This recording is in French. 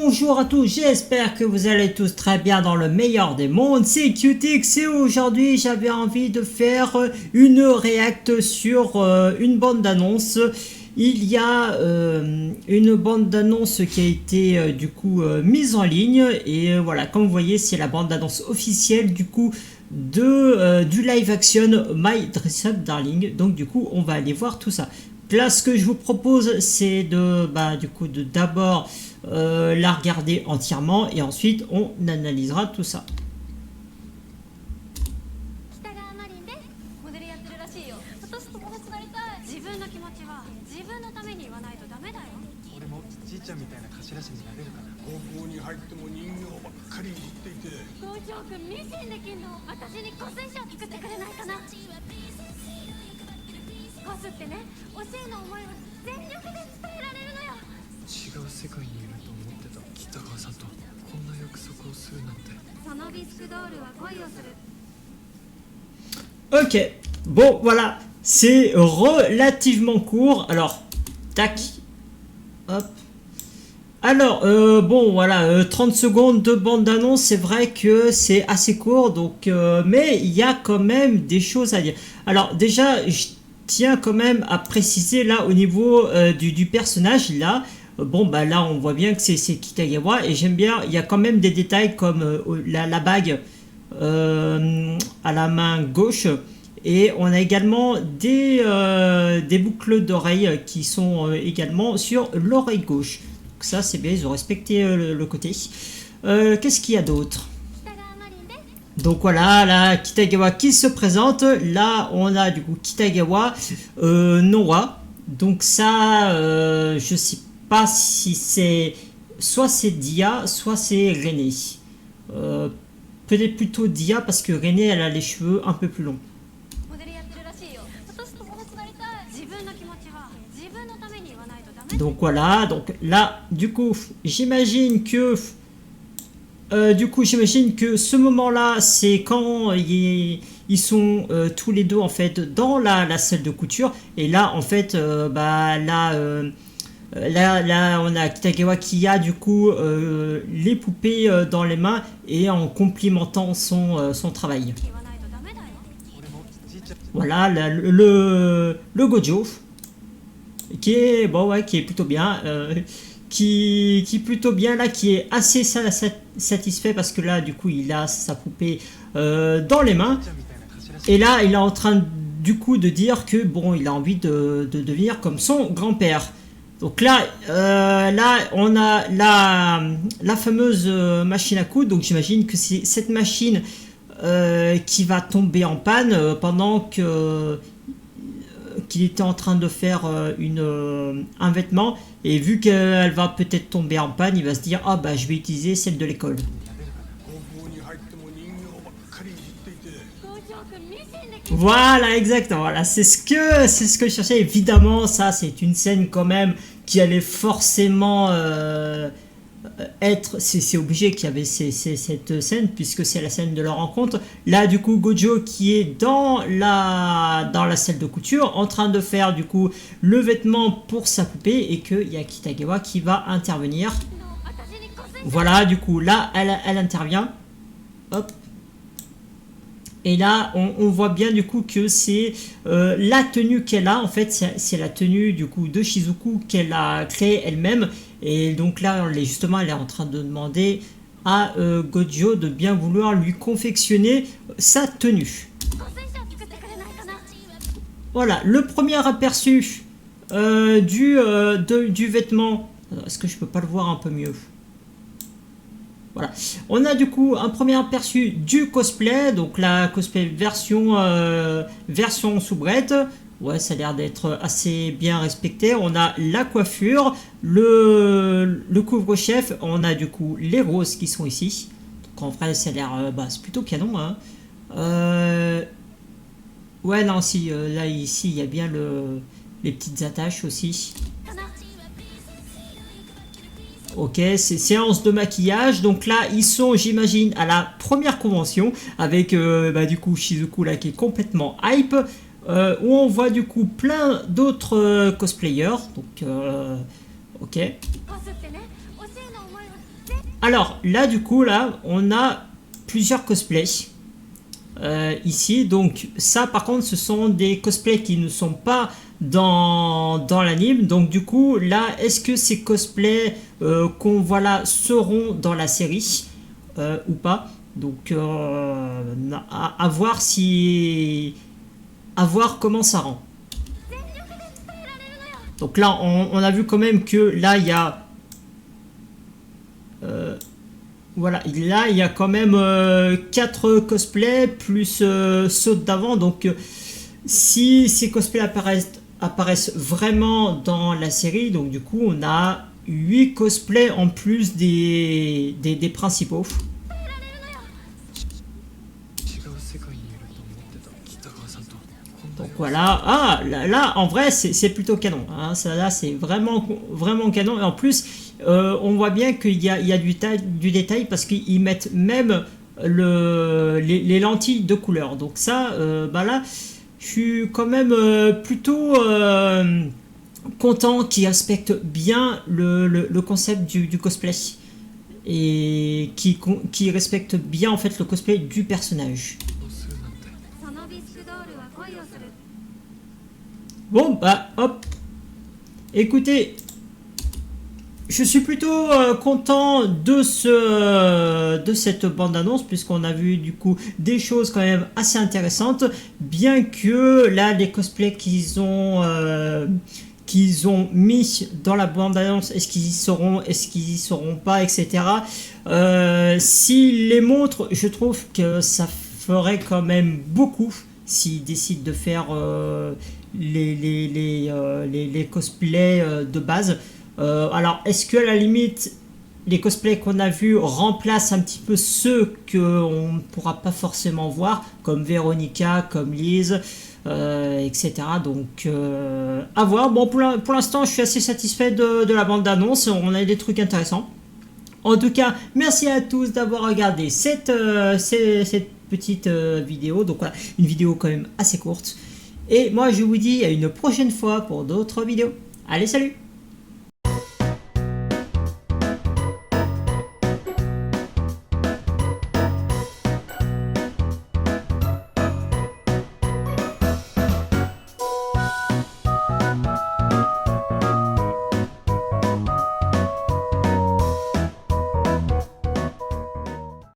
Bonjour à tous, j'espère que vous allez tous très bien dans le meilleur des mondes, c'est Qtix et aujourd'hui j'avais envie de faire une react sur une bande d'annonce. Il y a une bande d'annonce qui a été du coup mise en ligne et voilà, comme vous voyez c'est la bande d'annonce officielle du coup du live action My Dress Up Darling. Donc du coup on va aller voir tout ça. Là ce que je vous propose c'est de d'abord la regarder entièrement et ensuite on analysera tout ça. Ok, bon voilà, c'est relativement court. Alors, tac, hop. Alors, bon voilà, 30 secondes de bande d'annonce, c'est vrai que c'est assez court, donc, mais il y a quand même des choses à dire. Alors déjà, je tiens quand même à préciser là au niveau du personnage là. Bon bah là on voit bien que c'est Kitagawa et j'aime bien, il y a quand même des détails comme la bague à la main gauche et on a également des boucles d'oreilles qui sont également sur l'oreille gauche. Donc ça c'est bien, ils ont respecté le côté. Qu'est-ce qu'il y a d'autre? Donc voilà, là Kitagawa qui se présente. Là on a du coup Kitagawa Noa. Donc ça je sais pas si c'est soit c'est Dia soit c'est René. Peut-être plutôt Dia parce que René elle a les cheveux un peu plus longs. Donc voilà, donc là du coup j'imagine que ce moment là c'est quand ils sont tous les deux en fait dans la salle de couture et là en fait là on a Kitagawa qui a du coup les poupées dans les mains et en complimentant son travail. Voilà le Gojo qui est bon ouais, qui est plutôt bien qui plutôt bien là, qui est assez satisfait parce que là du coup il a sa poupée dans les mains et là il est en train du coup de dire que bon il a envie de devenir comme son grand-père. Donc là, on a la fameuse machine à coudre. Donc j'imagine que c'est cette machine qui va tomber en panne pendant qu'il était en train de faire un vêtement. Et vu qu'elle va peut-être tomber en panne, il va se dire ah bah je vais utiliser celle de l'école. Voilà, exactement. Voilà, c'est ce que je cherchais. Évidemment, ça, c'est une scène quand même qui allait forcément être. C'est obligé qu'il y avait cette scène puisque c'est la scène de leur rencontre. Là, du coup, Gojo qui est dans la salle de couture, en train de faire du coup le vêtement pour sa poupée et qu'il y a Kitagawa qui va intervenir. Voilà, du coup, là, elle intervient. Hop. Et là, on voit bien du coup que c'est la tenue qu'elle a. En fait, c'est la tenue du coup de Shizuku qu'elle a créée elle-même. Et donc là, elle est en train de demander à Gojo de bien vouloir lui confectionner sa tenue. Voilà, le premier aperçu du vêtement. Est-ce que je peux pas le voir un peu mieux ? Voilà, on a du coup un premier aperçu du cosplay, donc la cosplay version soubrette. Ouais, ça a l'air d'être assez bien respecté. On a la coiffure, le couvre-chef, on a du coup les roses qui sont ici. Donc en vrai, ça a l'air, c'est plutôt canon. Hein. Ouais, non, si, là ici, il y a bien les petites attaches aussi. Ok, c'est séance de maquillage. Donc là, ils sont, j'imagine, à la première convention avec du coup Shizuku là qui est complètement hype. Où on voit du coup plein d'autres cosplayers. Donc, ok. Alors là du coup là on a plusieurs cosplays ici, donc ça par contre ce sont des cosplays qui ne sont pas dans l'anime, donc du coup là est-ce que ces cosplays qu'on voit là seront dans la série ou pas, donc à voir si à voir comment ça rend. Donc là on a vu quand même que là il y a voilà, là il y a quand même 4 cosplays plus ceux d'avant, donc si ces cosplays apparaissent vraiment dans la série, donc du coup on a 8 cosplays en plus des principaux. Donc voilà, ah là en vrai c'est plutôt canon, hein. Ça là c'est vraiment canon, et en plus on voit bien qu'il y a du détail parce qu'ils mettent même les lentilles de couleur, donc ça bah là je suis quand même plutôt content qu'ils respectent bien le concept du cosplay et qui respecte bien en fait le cosplay du personnage. Bon bah hop, écoutez, je suis plutôt content de cette bande annonce, puisqu'on a vu du coup des choses quand même assez intéressantes, bien que là les cosplays qu'ils ont mis dans la bande annonce, est-ce qu'ils y seront pas, etc. S'ils les montrent, je trouve que ça ferait quand même beaucoup s'ils décident de faire les cosplays de base. Alors, est-ce que à la limite, les cosplays qu'on a vus remplacent un petit peu ceux qu'on ne pourra pas forcément voir, comme Véronica, comme Lise, etc. Donc, à voir. Bon, pour l'instant, je suis assez satisfait de la bande d'annonce. On a des trucs intéressants. En tout cas, merci à tous d'avoir regardé cette petite vidéo. Donc voilà, une vidéo quand même assez courte. Et moi, je vous dis à une prochaine fois pour d'autres vidéos. Allez, salut!